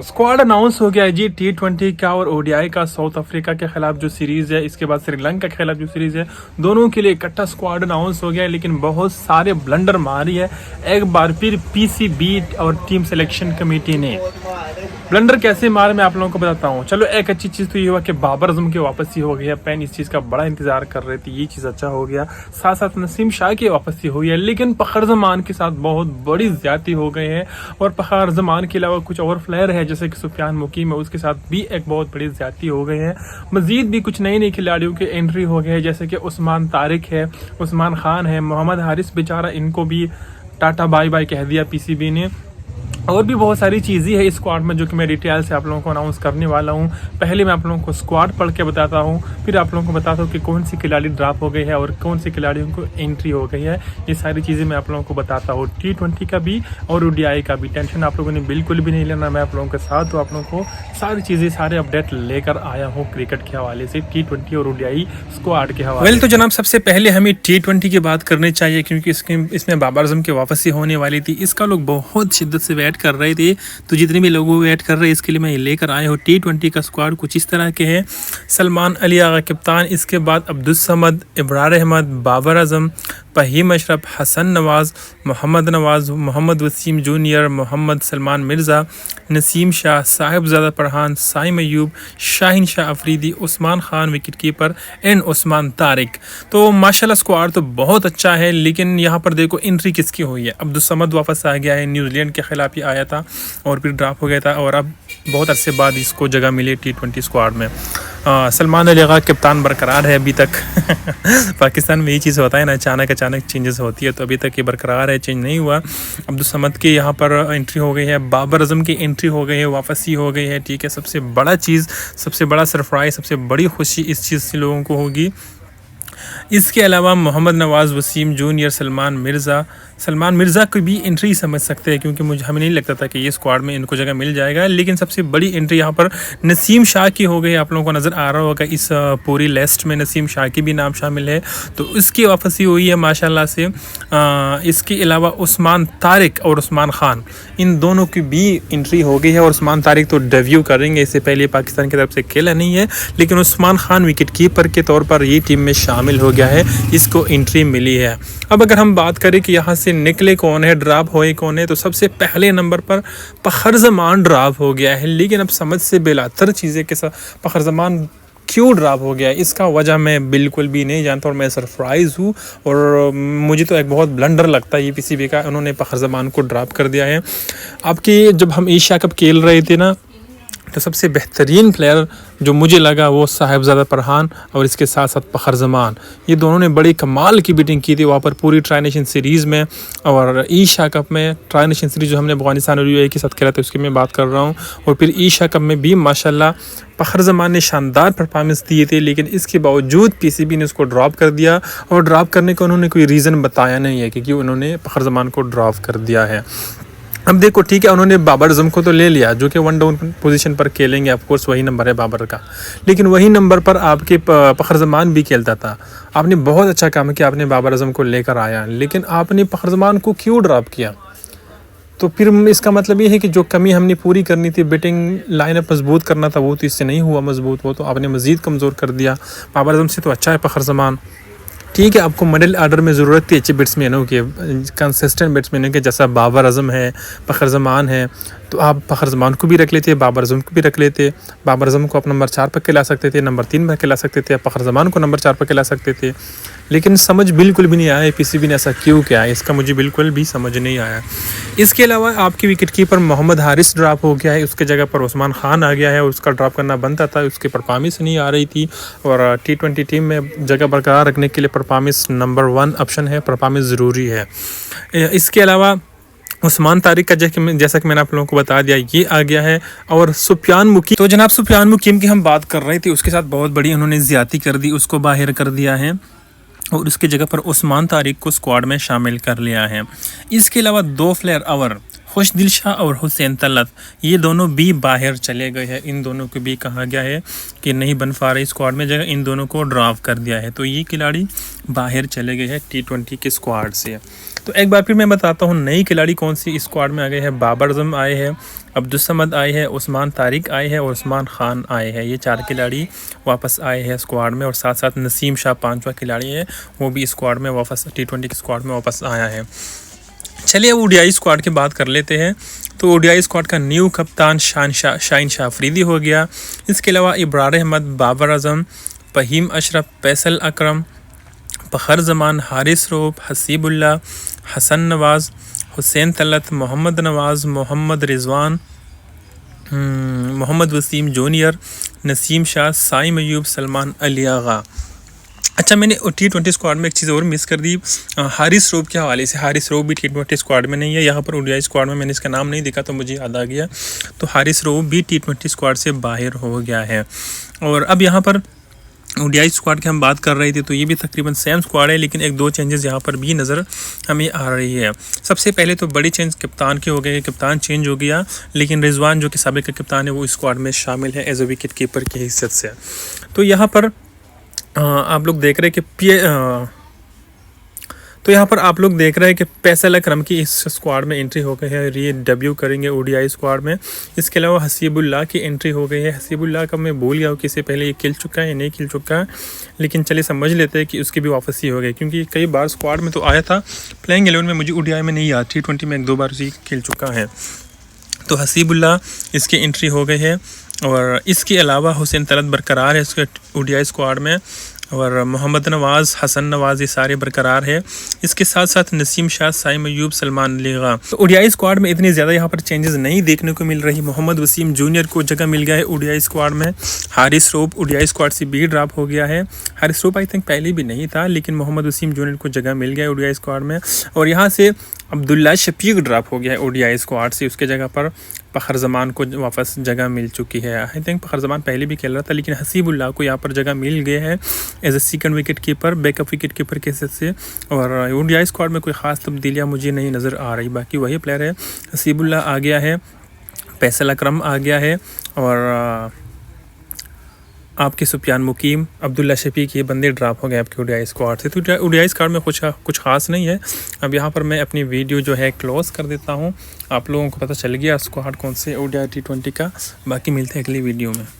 Squad announce हो गया है जी T20 का और ओडीआई का। साउथ अफ्रीका के खिलाफ जो सीरीज है, इसके बाद श्रीलंका के खिलाफ जो सीरीज है, दोनों के लिए इकट्ठा स्क्वाड अनाउंस हो गया है। लेकिन बहुत सारे ब्लंडर मारी है एक बार फिर पीसीबी और टीम सिलेक्शन कमेटी ने। ब्लंडर कैसे मारे मैं आप लोगों को बताता हूँ। चलो, एक अच्छी चीज़ तो ये हुआ कि बाबर आजम की वापसी हो गई है। फैन इस चीज़ का बड़ा इंतजार कर रहे थे, ये चीज़ अच्छा हो गया। साथ साथ नसीम शाह की वापसी हुई है, लेकिन फ़खर जमान के साथ बहुत बड़ी ज्यादती हो गई है। और फ़खर जमान के अलावा कुछ और प्लेयर है जैसे कि सुफियान मुकीम है, उसके साथ भी एक बहुत बड़ी ज्यादती हो गई है। मजीद भी कुछ नए नए खिलाड़ियों के एंट्री हो गए हैं जैसे कि उस्मान तारिक है, उस्मान खान है, मोहम्मद हारिस बेचारा, इनको भी टाटा बाय बाय कह दिया पीसीबी ने। और भी बहुत सारी चीज़ें हैं इस स्क्वाड में जो कि मैं डिटेल से आप लोगों को अनाउंस करने वाला हूं। पहले मैं आप लोगों को स्क्वाड पढ़ के बताता हूं, फिर आप लोगों को बताता हूं कि कौन सी खिलाड़ी ड्रॉप हो गई है और कौन सी खिलाड़ियों को एंट्री हो गई है। ये सारी चीज़ें मैं आप लोगों को बताता हूँ, T20 का भी और ओडीआई का भी। टेंशन आप लोगों ने बिल्कुल भी नहीं लेना, मैं आप लोगों के साथ तो आप लोगों को सारी चीज़ें, सारे अपडेट लेकर आया हूँ क्रिकेट के हवाले से, T20 और ओडीआई स्क्वाड के हवाले। तो जनाब, सबसे पहले हमें T20 की बात करनी चाहिए क्योंकि इसमें बाबर आजम की वापसी होने वाली थी। इसका लोग बहुत शिद्दत से वेट कर रहे थे, तो जितने भी लोग वेट कर रहे हैं इसके लिए मैं लेकर आया हूँ। T20 का स्क्वाड कुछ इस तरह के हैं। सलमान अली आगा कप्तान, इसके बाद Abdul Samad, Ibrar Ahmed, Babar Azam, Faheem Ashraf, Hasan Nawaz, Mohammad Nawaz, Mohammad Wasim junior, Mohammad Salman Mirza, Naseem Shah, Sahibzada Farhan, Saim Ayub, Shaheen Shah Afridi, Usman Khan wicket keeper and Usman Tariq. तो माशाल्लाह स्क्वाड तो बहुत अच्छा है, लेकिन यहाँ पर देखो एंट्री किसकी हुई है। अब्दुल समद वापस आ गया है, न्यूजीलैंड के खिलाफ ही आया था और फिर ड्रॉप हो गया था और अब बहुत अरसे बाद इसको जगह मिली T20 स्क्वाड में। सलमान अली आगा कप्तान बरकरार है अभी तक पाकिस्तान में यही चीज़ होता है ना, अचानक चेंजेस होती है, तो अभी तक ये बरकरार है, चेंज नहीं हुआ। अब्दुल समद की यहाँ पर एंट्री हो गई है, बाबर आजम की एंट्री हो गई है, वापसी हो गई है। ठीक है, सबसे बड़ा चीज़, सबसे बड़ा सरप्राइज़, सबसे बड़ी खुशी इस चीज़ से लोगों को होगी। इसके अलावा मोहम्मद नवाज़, वसीम जूनियर, सलमान मिर्ज़ा की भी एंट्री समझ सकते हैं क्योंकि हमें नहीं लगता था कि ये स्क्वाड में इनको जगह मिल जाएगा। लेकिन सबसे बड़ी एंट्री यहाँ पर नसीम शाह की हो गई। आप लोगों को नज़र आ रहा होगा इस पूरी लिस्ट में नसीम शाह की भी नाम शामिल है, तो इसकी वापसी हुई है माशाल्लाह से। इसके अलावा उस्मान तारिक और उस्मान खान, इन दोनों की भी एंट्री हो गई है। और उस्मान तारिक तो डेब्यू करेंगे, इससे पहले पाकिस्तान की तरफ से खेला नहीं है, लेकिन उस्मान खान विकेट कीपर के तौर पर ये टीम में शामिल हो गया है, इसको एंट्री मिली है। अब अगर हम बात करें कि यहाँ से निकले कौन है, ड्रॉप हुए कौन है, तो सबसे पहले नंबर पर फ़खर जमान ड्रॉप हो गया है। लेकिन अब समझ से बेलातर चीज़ें के साथ फ़खर जमान क्यों ड्रॉप हो गया, इसका वजह मैं बिल्कुल भी नहीं जानता और मैं सरप्राइज़ हूँ। और मुझे तो एक बहुत ब्लंडर लगता है ये पीसीबी का, उन्होंने फ़खर जमान को ड्रॉप कर दिया है। आपकी जब हम एशिया कप खेल रहे थे ना, तो सबसे बेहतरीन प्लेयर जो मुझे लगा वो साहिबजादा फरहान और इसके साथ साथ फ़खर जमान, ये दोनों ने बड़ी कमाल की बैटिंग की थी वहाँ पर पूरी ट्राई नेशन सीरीज़ में और एशिया कप में। ट्राई नेशन सीरीज़ जो हमने अफगानिस्तान और यूएई के साथ खेला था उसकी मैं बात कर रहा हूँ, और फिर एशिया कप में भी माशाल्लाह फ़खर जमान ने शानदार परफॉर्मेंस दिए थे। लेकिन इसके बावजूद पीसीबी ने उसको ड्रॉप कर दिया, और ड्रॉप करने का उन्होंने कोई रीज़न बताया नहीं है कि क्यों उन्होंने फ़खर जमान को ड्रॉप कर दिया है। अब देखो, ठीक है, उन्होंने बाबर आजम को तो ले लिया जो कि वन डाउन पोजीशन पर खेलेंगे, ऑफ कोर्स वही नंबर है बाबर का, लेकिन वही नंबर पर आपके फ़खर जमान भी खेलता था। आपने बहुत अच्छा काम किया, आपने बाबर आजम को लेकर आया, लेकिन आपने फ़खर जमान को क्यों ड्रॉप किया? तो फिर इसका मतलब ये है कि जो कमी हमने पूरी करनी थी, बैटिंग लाइनअप मजबूत करना था, वो तो इससे नहीं हुआ मजबूत, वो तो आपने मज़ीद कमज़ोर कर दिया। बाबर आजम से तो अच्छा है फ़खर जमान। ठीक है, आपको मिडिल आर्डर में ज़रूरत थी अच्छे बैट्समैनों की, कंसिस्टेंट बैट्समैनों के, जैसा बाबर आजम है, फ़खर जमान है, तो आप फ़खर जमान को भी रख लेते, बाबर आजम को भी रख लेते। बाबर आजम को आप नंबर 4 पर खिला सकते थे, नंबर 3 पर खिला सकते थे, फ़खर जमान को नंबर 4 पर खिला सकते थे। लेकिन समझ बिल्कुल भी नहीं आया पीसीबी ने ऐसा क्यों किया, इसका मुझे बिल्कुल भी समझ नहीं आया। इसके अलावा आपके wicket keeper Mohammad Haris drop हो गया है, उसके जगह पर उस्मान खान आ गया है, और उसका ड्रॉप करना बनता था, उसकी परफॉर्मेंस नहीं आ रही थी। और T20 टीम में जगह बरकरार रखने के लिए परफॉर्मेंस नंबर 1 ऑप्शन है, परफॉर्मेंस ज़रूरी है। इसके अलावा उस्मान तारिक का जैसा कि मैंने आप लोगों को बता दिया, ये आ गया है। और सुफियान मुकीम, तो जनाब सुफियान मुकीम की हम बात कर रहे थे, उसके साथ बहुत बड़ी उन्होंने ज़्यादती कर दी, उसको बाहर कर दिया है और उसकी जगह पर उस्मान तारिक को स्क्वाड में शामिल कर लिया है। इसके अलावा 2 प्लेयर और खुशदिल शाह और हुसैन तलत, ये दोनों भी बाहर चले गए हैं। इन दोनों को भी कहा गया है कि नहीं बन पा रही स्क्वाड में जगह, इन दोनों को ड्रॉप कर दिया है, तो ये खिलाड़ी बाहर चले गए हैं T20 के स्क्वाड से। तो एक बार फिर मैं बताता हूँ नई खिलाड़ी कौन सी इस स्क्वाड में आ गए हैं। बाबर आजम आए हैं, अब्दुल समद आए हैं, उस्मान तारिक आए हैं और उस्मान खान आए हैं। ये 4 खिलाड़ी वापस आए हैं स्क्वाड में, और साथ साथ नसीम शाह 5वां खिलाड़ी है, वो भी स्क्वाड में वापस T20 के स्क्वाड में वापस आया है। चलिए अब ODI स्क्वाड की बात कर लेते हैं। तो ODI स्क्वाड का न्यू कप्तान शाहीन शाह अफरीदी हो गया। इसके अलावा इब्रार अहमद, बाबर आजम, फहीम अशरफ, फैसल अकरम, फ़खर जमान, हारिस रऊफ़, हसीबुल्लाह, हसन नवाज़, हुसैन तलत, मोहम्मद नवाज़, मोहम्मद रिजवान, मोहम्मद वसीम जूनियर, नसीम शाह, साइम अयूब, सलमान अली आगा। अच्छा, मैंने T20 स्क्वाड में एक चीज़ और मिस कर दी, हारिस रऊफ़ के हवाले से। हारिस रऊफ़ भी T20 स्क्वाड में नहीं है, यहाँ पर ODI स्क्वाड में मैंने इसका नाम नहीं देखा तो मुझे याद आ गया। तो हारिस रऊफ़ भी T20 स्क्वाड से बाहर हो गया है। और अब यहाँ पर ODI स्क्वाड की हम बात कर रहे थे, तो ये भी तकरीबन सेम स्क्वाड है, लेकिन 1-2 चेंजेस यहाँ पर भी नज़र हमें आ रही है। सबसे पहले तो बड़ी चेंज कप्तान के हो गए, कप्तान चेंज हो गया, लेकिन रिजवान जो कि साबिक कप्तान है वो इस स्क्वाड में शामिल है एज ए विकेट कीपर की हैसियत से। तो यहाँ पर आप लोग देख रहे हैं कि आप लोग देख रहे हैं कि फैसल अकरम की इस स्क्वाड में एंट्री हो गई है, ये डेब्यू करेंगे ODI स्क्वाड में। इसके अलावा हसीबुल्लाह की एंट्री हो गई है। हसीबुल्लाह का मैं भूल गया हूँ कि इससे पहले ये खेल चुका है या नहीं खेल चुका है, लेकिन चलिए समझ लेते हैं कि उसकी भी वापसी हो गई, क्योंकि कई बार स्क्वाड में तो आया था, प्लेइंग 11 में मुझे ODI में नहीं याद, T20 में 1-2 बार ही खेल चुका है। तो हसीबुल्लाह इसकी एंट्री हो गई है। और इसके अलावा हुसैन तलत बरकरार है इसके ODI स्क्वाड में, और मोहम्मद नवाज़, हसन नवाज़, ये सारे बरकरार है। इसके साथ साथ नसीम शाह, साइम अयूब, सलमान अली आगा। तो ODI स्क्वाड में इतनी ज़्यादा यहाँ पर चेंजेस नहीं देखने को मिल रही। मोहम्मद वसीम जूनियर को जगह मिल गया है ODI स्क्वाड में। हारिस रऊफ़ ODI स्क्वाड से भी ड्रॉप हो गया है। हारिस रऊफ़ आई थिंक पहले भी नहीं था, लेकिन मोहम्मद वसीम जूनियर को जगह मिल गया है ODI स्क्वाड में। और यहाँ से अब्दुल्ला शफीक ड्रॉप हो गया है ODI स्क्वाड से, उसके जगह पर फ़खर जमान को वापस जगह मिल चुकी है। आई थिंक फ़खर जमान पहले भी खेल रहा था, लेकिन हसीबुल्लाह को यहाँ पर जगह मिल गया है as a second wicket keeper, backup wicket keeper के हिस्से से। और ODI स्क्वाड में कोई ख़ास तब्दीलियाँ मुझे नहीं नज़र आ रही, बाकी वही प्लेयर है। हसीबुल्लाह आ गया है, फैसल अकरम आ गया है, और आपके सुफियान मुकीम, अब्दुल्ला शफीक, ये बंदे ड्रॉप हो गए आपके ODI स्क्वाड से। तो ODI स्क्वाड में कुछ ख़ास नहीं है। अब यहाँ पर मैं अपनी वीडियो जो है क्लोज़ कर देता हूँ। आप लोगों को पता चल गया स्क्वाड कौन से ODI T20 का। बाकी मिलते हैं अगली वीडियो में।